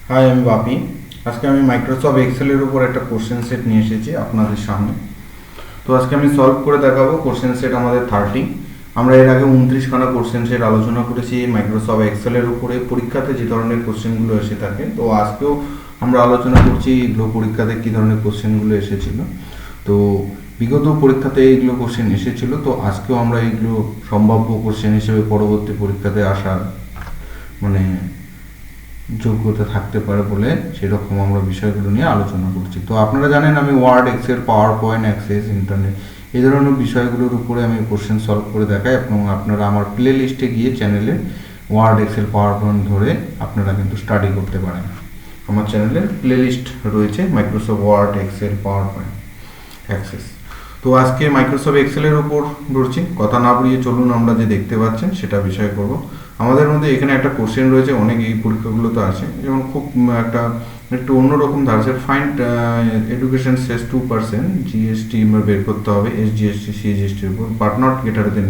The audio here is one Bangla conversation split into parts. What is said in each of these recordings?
হাই, আমি বাপি। আজকে আমি মাইক্রোসফট এক্সেলের উপর একটা কোশ্চেন সেট নিয়ে এসেছি আপনাদের সামনে। তো আজকে আমি সলভ করে দেখাবো কোশ্চেন সেট আমাদের 30। আমরা এর আগে 29খানা কোশ্চেন সেট আলোচনা করেছি মাইক্রোসফট এক্সেলের উপরে পরীক্ষাতে যে ধরনের কোশ্চেনগুলো এসে থাকে। তো আজকেও আমরা আলোচনা করছি এগুলো পরীক্ষাতে কী ধরনের কোশ্চেনগুলো এসেছিল। তো বিগত পরীক্ষাতে এইগুলো কোশ্চেন এসেছিল, তো আজকেও আমরা এইগুলো সম্ভাব্য কোশ্চেন হিসেবে পরবর্তী পরীক্ষাতে আসার মানে যোগ্যতা থাকতে পারে বলে সেরকম আমরা বিষয়গুলো নিয়ে আলোচনা করছি। তো আপনারা জানেন আমি Word, Excel, PowerPoint, Access, internet এই ধরনের বিষয়গুলোর উপরে আমি কোশ্চেন সলভ করে দেখাই এবং আপনারা আমার প্লে লিস্টে গিয়ে চ্যানেলে ওয়ার্ড, এক্সেল, পাওয়ার পয়েন্ট ধরে আপনারা কিন্তু স্টাডি করতে পারেন। আমার চ্যানেলে প্লে লিস্ট রয়েছে Microsoft Word, Excel, PowerPoint, Access. তো আজকে মাইক্রোসফট এক্সেলের উপর ধরছি, কথা না বলিয়ে চলুন আমরা যে দেখতে পাচ্ছেন সেটা বিষয় করব। আমাদের মধ্যে এখানে একটা কোশ্চেন রয়েছে, অনেক এই পরীক্ষাগুলো তো আসে, যেমন খুব একটা একটু অন্যরকম ধারছে। ফাইন্ড এডুকেশন সেস 2% জিএসটি বের করতে হবে এসজিএসটি সিজিএসটির উপর, বাট নট গ্রেটার দেন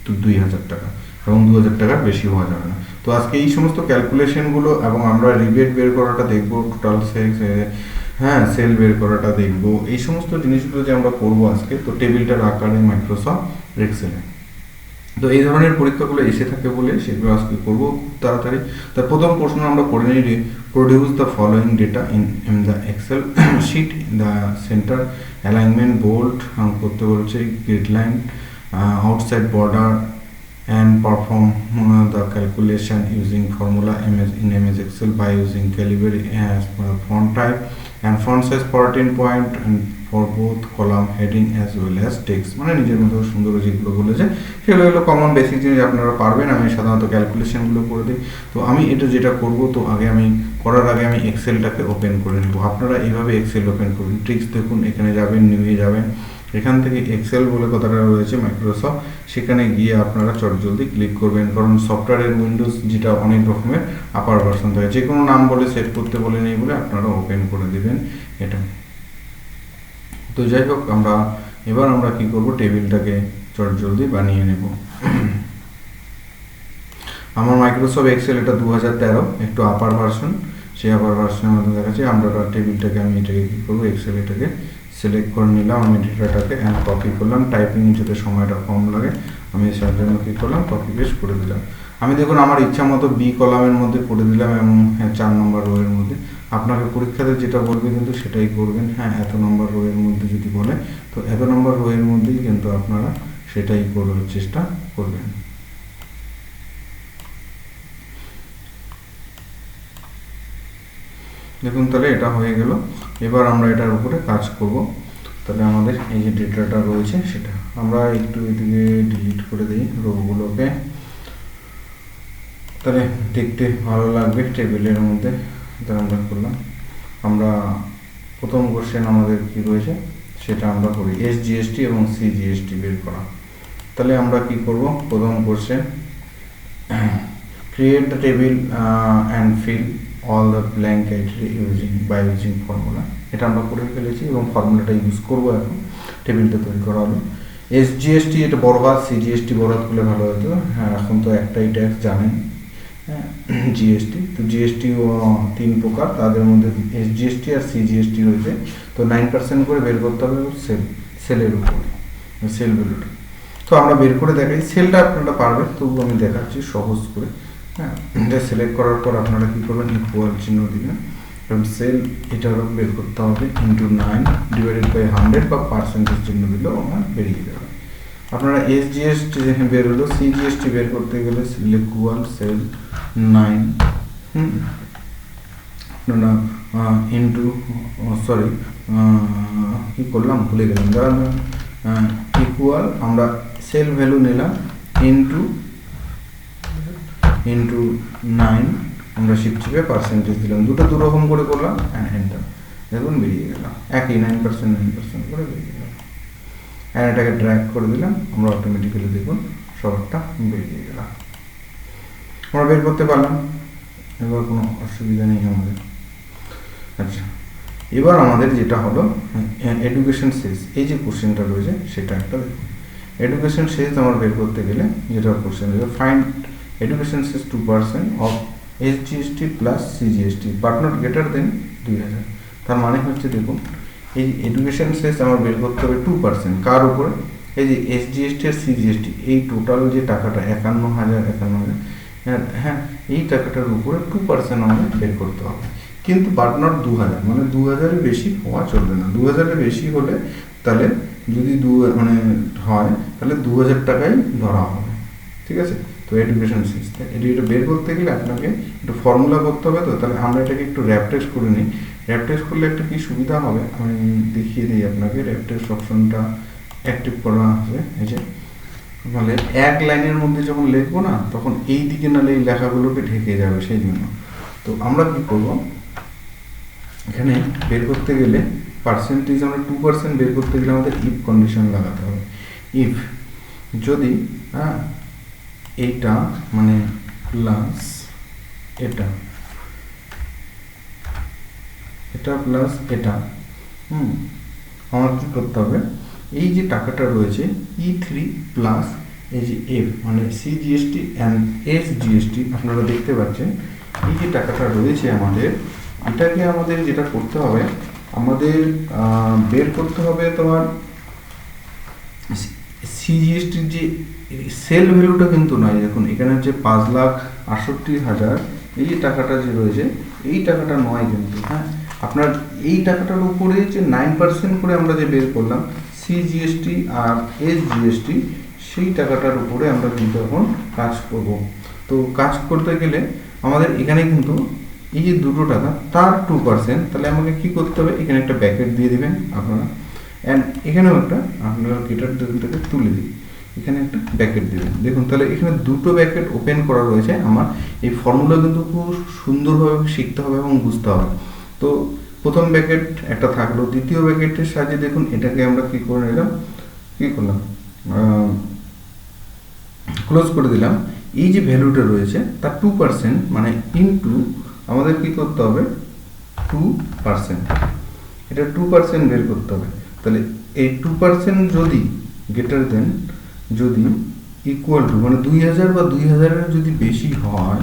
2000 টাকা, এবং 2000 টাকার বেশি হওয়া যাবে না। তো আজকে এই সমস্ত ক্যালকুলেশনগুলো এবং আমরা রিবেট বের করাটা দেখবো, টোটাল সেল বের করাটা দেখবো, এই সমস্ত জিনিসগুলো যে আমরা করবো আজকে। তো টেবিলটার আকারে মাইক্রোসফট এক্সেলে তো এই ধরনের পরীক্ষাগুলো এসে থাকে বলে সেগুলো আজকে করবো খুব তাড়াতাড়ি। তার প্রথম প্রশ্ন আমরা করে নিই, produce the following data in the Excel sheet, the center alignment bold করতে বলছে, gridline outside border and perform the calculation using formula in MS Excel by using caliber as font type and font size 14 point and for both column heading as well as text। মানে নিজের মতো সুন্দর যেগুলো বলেছে সেগুলো হলো কমন বেসিক জিনিস, আপনারা পারবেন। আমি সাধারণত ক্যালকুলেশনগুলো করে দিই। তো আমি এটা যেটা করব, তো করার আগে আমি এক্সেলটাকে ওপেন করে নেব। আপনারা এইভাবে এক্সেল ওপেন করুন। ট্রিক্স দেখুন, এখানে যাবেন, নিউয়ে যাবেন, এখান থেকে এক্সেল বলে কথাটা রয়েছে মাইক্রোসফট, সেখানে গিয়ে আপনারা চটজলদি ক্লিক করবেন, কারণ সফটওয়্যারের উইন্ডোজ যেটা অনেক রকমের আপার ভার্সন থাকে, যে কোনো নাম বলে সেট করতে বলে নেই বলে আপনারা ওপেন করে দেবেন এটা। তো যাই হোক, এবার আমরা কি করব, টেবিলটাকে চটজলদি বানিয়ে নেব। আমার মাইক্রোসফট এক্সেল এটা 2013, একটু আপার ভার্সন, সেই আপার ভার্সনের মধ্যে দেখাচ্ছি। আমরা টেবিলটাকে আমি এটাকে কী করবো, এক্সেল এটাকে সিলেক্ট করে নিলাম, আমি ডেটাটাকে কপি করলাম। টাইপিং যাতে সময়টা কম লাগে আমি সেটার জন্য কী করলাম, কপি পেস্ট করে দিলাম। আমি দেখুন আমার ইচ্ছা মতো বি কলামের মধ্যে করে দিলাম এবং 4 নম্বর রো এর মধ্যে। আপনাকে পরীক্ষাতে যেটা বলবে কিন্তু সেটাই করবেন। হ্যাঁ, এত নম্বর রো এর মধ্যে যদি বলে, তো এত নম্বর রো এর মধ্যেই কিন্তু আপনারা সেটাই করার চেষ্টা করবেন। দেখুন, তাহলে এটা হয়ে গেল। এবার আমরা এটার উপরে কাজ করব। তাহলে আমাদের এই যে ডেটাটা রয়েছে সেটা আমরা একটু এদিকে ডিলিট করে দিই রোগুলোকে, তাহলে দেখতে ভালো লাগবে টেবিলের মধ্যে। তাহলে আমরা করলাম, আমরা প্রথম কোশ্চেন আমাদের কি রয়েছে সেটা আমরা করি, এসজিএসটি এবং সিজিএসটি বের করা। তাহলে আমরা কি করব, প্রথম question, create the table and fill all the blank criteria by using formula. এটা আমরা করে ফেলেছি এবং ফর্মুলাটা ইউজ করবো এখন। টেবিলটা তৈরি করা হলো। এসজিএসটি এটা বড় হাত, সিজিএসটি বড় হাত করলে ভালো হতো। হ্যাঁ, এখন তো একটাই ট্যাক্স জানেন, হ্যাঁ, জিএসটি। তো জিএসটিও 3 প্রকার, তাদের মধ্যে এসজিএসটি আর সিজিএসটি রয়েছে। তো 9% করে বের করতে হবে সেলের উপরে, সেল ভ্যালুটা। তো আমরা বের করে দেখাই, সেলটা আপনারা পারবেন, তবু আমি দেখাচ্ছি সহজ করে। হ্যাঁ, এটা সিলেক্ট করার পর আপনারা কী করবেন, ইকুয়াল চিহ্ন দিবেন এবং সেল এটারও বের করতে হবে ইন্টু 9 ডিভাইডেড বাই 100 বা পার্সেন্টেজ চিহ্ন দিলেও আমার বেরিয়ে যাবে। আপনারা এসজিএসটি বের হলো, সিজিএসটি বের করতে গেলে ইকুয়াল সেল 9 আপনারা ইন্টু কী করলাম ভুলে গেলাম, যারা ইকুয়াল আমরা সেল ভ্যালু নিলাম ইন্টু 9 আমরা শিফট চিপে পার্সেন্টেজ দিলাম, দুটো দুরকম করে করলাম, এন্টার। দেখুন বেরিয়ে গেলাম, একই 9% করে বেরিয়ে গেলাম। অ্যান্ড এটাকে ড্র্যাগ করে দিলাম, আমরা অটোমেটিক্যালি দেখুন সবটা বেরিয়ে গেলাম, আমরা বের করতে পারলাম। এবার কোনো অসুবিধা নেই আমাদের। আচ্ছা, এবার আমাদের যেটা হলো এডুকেশন শেষ, এই যে কোশ্চেনটা রয়েছে সেটা একটা দেখুন। এডুকেশন শেষ আমার বের করতে গেলে যেটা কোশ্চেন রয়েছে, ফাইন্ড এডুকেশন শেষ 2% of SGST plus CGST but not greater than 2000। তার মানে হচ্ছে দেখুন এই এডুকেশন সেস আমার বের করতে হবে 2%। কার উপরে? এই যে এসজিএসটি আর সিজিএসটি, এই টোটাল যে টাকাটা 51,000 হ্যাঁ, এই টাকাটার উপরে 2% আমাদের বের করতে হবে, কিন্তু বাট নট 2000, মানে 2000-এর বেশি হওয়া চলবে না। 2000-এর বেশি হলে তাহলে যদি মানে হয় তাহলে 2000 টাকাই ধরা হবে, ঠিক আছে? তো এডুকেশন সিস্টেম এটা বের করতে গেলে আপনাকে একটু ফর্মুলা করতে হবে। তো তাহলে আমরা এটাকে একটু র্যাপ টেস্ট করে নিই। র্যাপ টেস্ট করলে একটা কি সুবিধা হবে আমি দেখিয়ে দিই আপনাকে। র্যাপ টেস্ট অপশনটা অ্যাক্টিভ করা হবে। এই যে তাহলে এক লাইনের মধ্যে যখন লিখবো না, তখন এই দিকে নাহলে এই লেখাগুলোকে ঢেকে যাবে, সেই জন্য। তো আমরা কি করব, এখানে বের করতে গেলে পার্সেন্টেজ আমরা 2% বের করতে গেলে আমাদের ইফ কন্ডিশন লাগাতে হবে। ইফ যদি এইটা মানে প্লাস এটা প্লাস এটা, আমার কি করতে হবে, এই যে টাকাটা রয়েছে E3 প্লাস এই যে এফ মানে সিজিএসটি অ্যান্ড এসজিএসটি, আপনারা দেখতে পাচ্ছেন এই যে টাকাটা রয়েছে আমাদের, এটাকে আমাদের যেটা করতে হবে, আমাদের বের করতে হবে তোমার সিজিএসটির যে সেল ভ্যালুটা কিন্তু নয়। দেখুন এখানে হচ্ছে 5,68,000, এই যে টাকাটা যে রয়েছে এই টাকাটা নয় কিন্তু, হ্যাঁ। আপনার এই টাকাটার উপরে যে 9% করে আমরা যে বের করলাম সিজিএসটি আর এসজিএসটি, সেই টাকাটার উপরে আমরা কিন্তু এখন কাজ করব। তো কাজ করতে গেলে আমাদের এখানে কিন্তু এই যে দুটো টাকা তার 2%, তাহলে আমাকে কি করতে হবে, এখানে একটা ব্যাকেট দিয়ে দিবেন আপনারা, অ্যান্ড এখানেও একটা আপনারা গেটার থেকে তুলে দিই, এখানে একটা ব্যাকেট দেবেন। দেখুন তাহলে এখানে দুটো ব্যাকেট ওপেন করা রয়েছে। আমার এই ফর্মুলা কিন্তু খুব সুন্দরভাবে শিখতে হবে এবং বুঝতে হবে। তো প্রথম ব্যাকেট একটা থাকলো, দ্বিতীয় ব্যাকেটের সাহায্যে দেখুন এটাকে আমরা কি করে নিলাম, কি করলাম, ক্লোজ করে দিলাম। এই যে ভ্যালুটা রয়েছে তার 2% মানে ইনটু আমাদের কি করতে হবে 2%, এটা 2% বের করতে হবে। তাহলে এই 2% যদি গ্রেটার দেন, যদি ইকুয়াল টু মানে 2000 বা 2000-এর যদি বেশি হয়,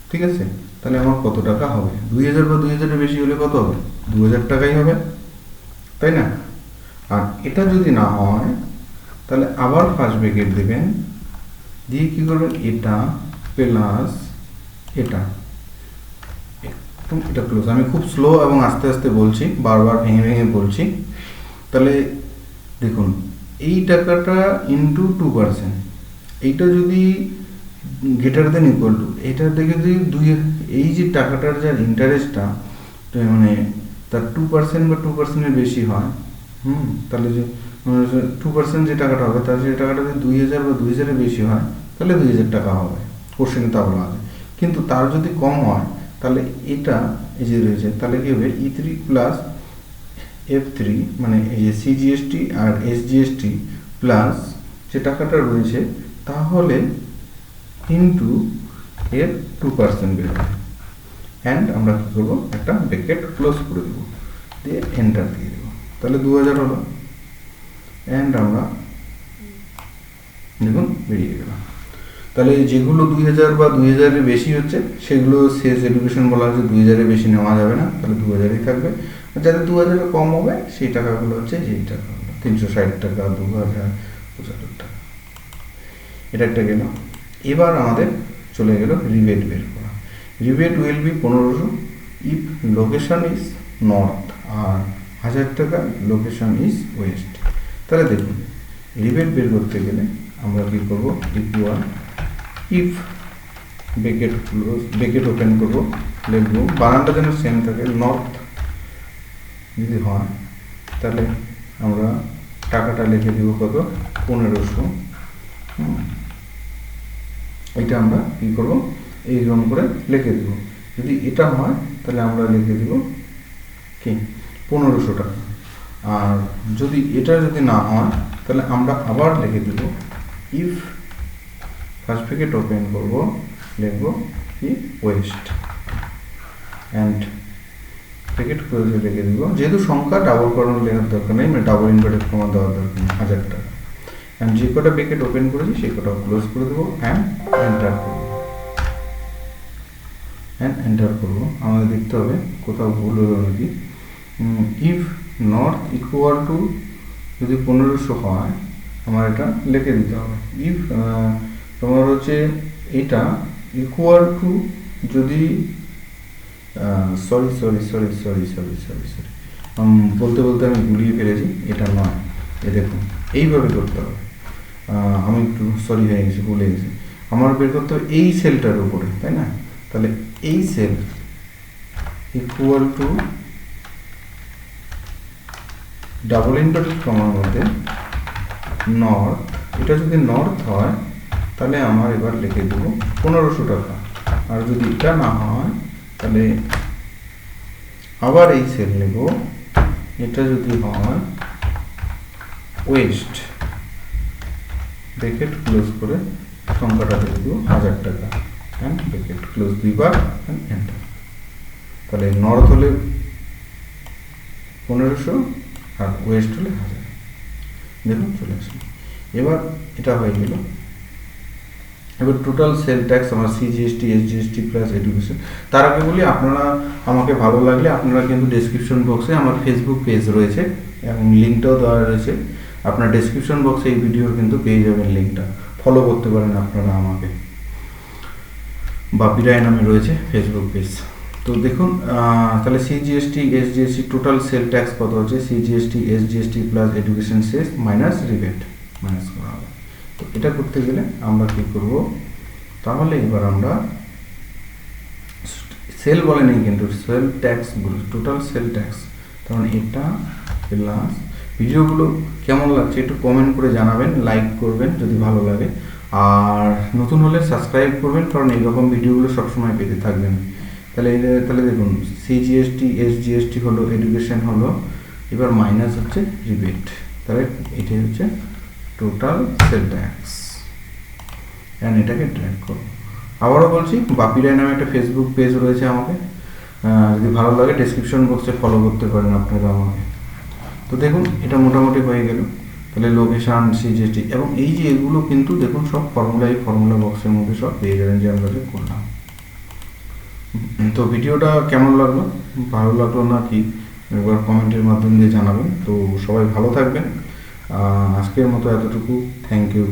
ঠিক আছে, তাহলে আমার কত টাকা হবে, 2000 বা 2000-এর বেশি হলে কত হবে, 2000 টাকাই হবে, তাই না? আর এটা যদি না হয় তাহলে আবার ফার্স্ট ব্র্যাকেট দেবেন, দিয়ে কি করবেন, এটা প্লাস এটা এটা ক্লোজ। আমি খুব স্লো এবং আস্তে আস্তে বলছি, বারবার ভেঙে ভেঙে বলছি। তাহলে দেখুন এই টাকাটা ইন্টু 2%, এইটা যদি গ্রেটার দেন ইকুয়াল টু, এটার থেকে যদি এই যে টাকাটার যার ইন্টারেস্টটা মানে তার 2% বা 2%-এর বেশি হয়, তাহলে যে 2% যে টাকাটা হবে তার যে টাকাটা যদি 2000 বা 2000-এর বেশি হয় তাহলে 2000 টাকা হবে, কোশ্চেনে তা বলা আছে। কিন্তু তার যদি কম হয় তাহলে এটা এই যে রয়েছে, তাহলে কি হবে E3 প্লাস F3 মানে এই যে সিজিএসটি আর এসজিএসটি প্লাস যে টাকাটা রয়েছে, তাহলে ইন্টু এর 2% বেরোবে। অ্যান্ড আমরা কী করবো, একটা ব্র্যাকেট ক্লোজ করে দেবো, দিয়ে এন্টার দিয়ে দেবো, তাহলে 2000 হলো। অ্যান্ড আমরা দেখুন বেরিয়ে গেলাম। তাহলে যেগুলো 2000 বা 2000-এর বেশি হচ্ছে সেগুলো শেষ এডুকেশন বলা হচ্ছে, 2000-এর বেশি নেওয়া যাবে না, তাহলে 2000-ই থাকবে। যাদের 2000-এর কম হবে সেই টাকাগুলো হচ্ছে যেই টাকাগুলো 360 টাকা, 2075 টাকা, এটা একটা গেল। এবার আমাদের চলে গেল রিবেট বের করা। Rebate will be 1500 if location is north আর 1000 টাকা লোকেশন ইজ ওয়েস্ট। তাহলে দেখুন রিবেট বের করতে গেলে আমরা কি করব, equal if bracket close, bracket open করব, লিখব বানানটা যেন সেম থাকে, নর্থ যদি হয় তাহলে আমরা টাকাটা লিখে দিব কত, 1500। এটা আমরা কি করব, এইরকম করে লিখে দেব। যদি এটা হয় তাহলে আমরা লিখে দিব কি 1500 টাকা। আর যদি এটা যদি না হয় তাহলে আমরা আবার লিখে দেব ইফ ফার্স্ট ব্র্যাকেট ওপেন করব, লিখব কি ওয়েস্ট, অ্যান্ড ব্র্যাকেট ক্লোজে লিখে দিব, যেহেতু সংখ্যা ডাবল করানো লেখার দরকার নেই, মানে ডাবল ইনভার্টেড কমা দেওয়ার দরকার নেই, 1000 টাকা। অ্যান্ড যে কটা ব্র্যাকেট ওপেন করেছি সেই কটাও ক্লোজ করে দেবো, অ্যান্ড এন্টার করব। অ্যান্ড এন্টার করব। আমাদের দেখতে হবে কোথাও ভুল হলো নাকি। ইফ নর্থ ইকুয়াল টু যদি 1500 হয়, আমার এটা লিখে দিতে হবে। ইফ তোমার হচ্ছে এটা ইকুয়াল টু যদি sorry sorry sorry sorry sorry sorry sorry বলতে বলতে আমি গুলিয়ে ফেলেছি, এটা নয়। এ দেখুন এইভাবে করতে হবে। আমি একটু সরি হয়ে গেছি, ভুলে গেছি। আমার বের করতে হবে এই সেলটার উপরে, তাই না? তাহলে এই sell equal to double inverted কমার মধ্যে নর্থ, এটা যদি নর্থ হয় তাহলে আমার এবার লিখে দেব 1500 টাকা। আর যদি এটা না হয় তাহলে আবার এই সেল নেব, এটা যদি হয় ওয়েস্ট, ব্র্যাকেট ক্লোজ করে সংখ্যাটা লিখে দেবো 1000 টাকা অ্যান্ড ব্র্যাকেট ক্লোজ দুইবার অ্যান্ড এন্টার। তাহলে নর্থ হলে 1500 আর ওয়েস্ট হলে 1000। দেখুন চলে আসবে। এবার এটা হয়ে গেল। এবার টোটাল সেল ট্যাক্স আমার সিজিএসটি, এসজিএসটি প্লাস এডুকেশন। তার আগে বলি, আপনারা আমাকে ভালো লাগলে আপনারা কিন্তু ডেসক্রিপশন বক্সে আমার ফেসবুক পেজ রয়েছে এবং লিঙ্কটাও দেওয়া রয়েছে। আপনার ডেসক্রিপশন বক্সে এই ভিডিওর কিন্তু পেয়ে যাবেন লিঙ্কটা, ফলো করতে পারেন আপনারা আমাকে। বাপি রায় নামে রয়েছে ফেসবুক পেজ। তো দেখুন তাহলে CGST, SGST total sell tax কত হচ্ছে, সিজিএসটি, এসজিএসটি প্লাস এডুকেশন সেস মাইনাস রিবেট মাইনাস করা হবে। তো এটা করতে গেলে আমরা কি করব, তাহলে এবার আমরা সেল বলে নেই কিন্তু সেল ট্যাক্স বলি, টোটাল সেল ট্যাক্স। তখন এটা প্লাস, ভিডিওগুলো কেমন লাগছে একটু কমেন্ট করে জানাবেন, লাইক করবেন যদি ভালো লাগে, আর নতুন হলে সাবস্ক্রাইব করবেন, কারণ এইরকম ভিডিওগুলো সবসময় পেতে থাকবেন। তাহলে দেখুন সিজিএসটি, এসজিএসটি হলো, এডুকেশন হলো, এবার মাইনাস হচ্ছে রিবেট। তাহলে এটাই হচ্ছে টোটাল সেল ট্যাক্স। অ্যান্ড এটাকে ড্র্যাগ করো। আবারও বলছি, বাপি রায় নামে একটা ফেসবুক পেজ রয়েছে আমাকে, যদি ভালো লাগে ডেসক্রিপশন বক্সে ফলো করতে পারেন আপনারা আমাকে। তো দেখুন এটা মোটামুটি হয়ে গেল। তাহলে লোকেশান, সিজিএসটি এবং এই যে এগুলো কিন্তু দেখুন সব ফর্মুলা, এই ফর্মুলা বক্সের মধ্যে সব পেয়ে যাবেন যে আমরা যে করলাম। তো ভিডিওটা কেমন লাগলো, ভালো লাগলো না কি একবার কমেন্টের মাধ্যমে দিয়ে জানাবেন। তো সবাই ভালো থাকবেন। আজকের মতো এতটুকু, থ্যাংক ইউ।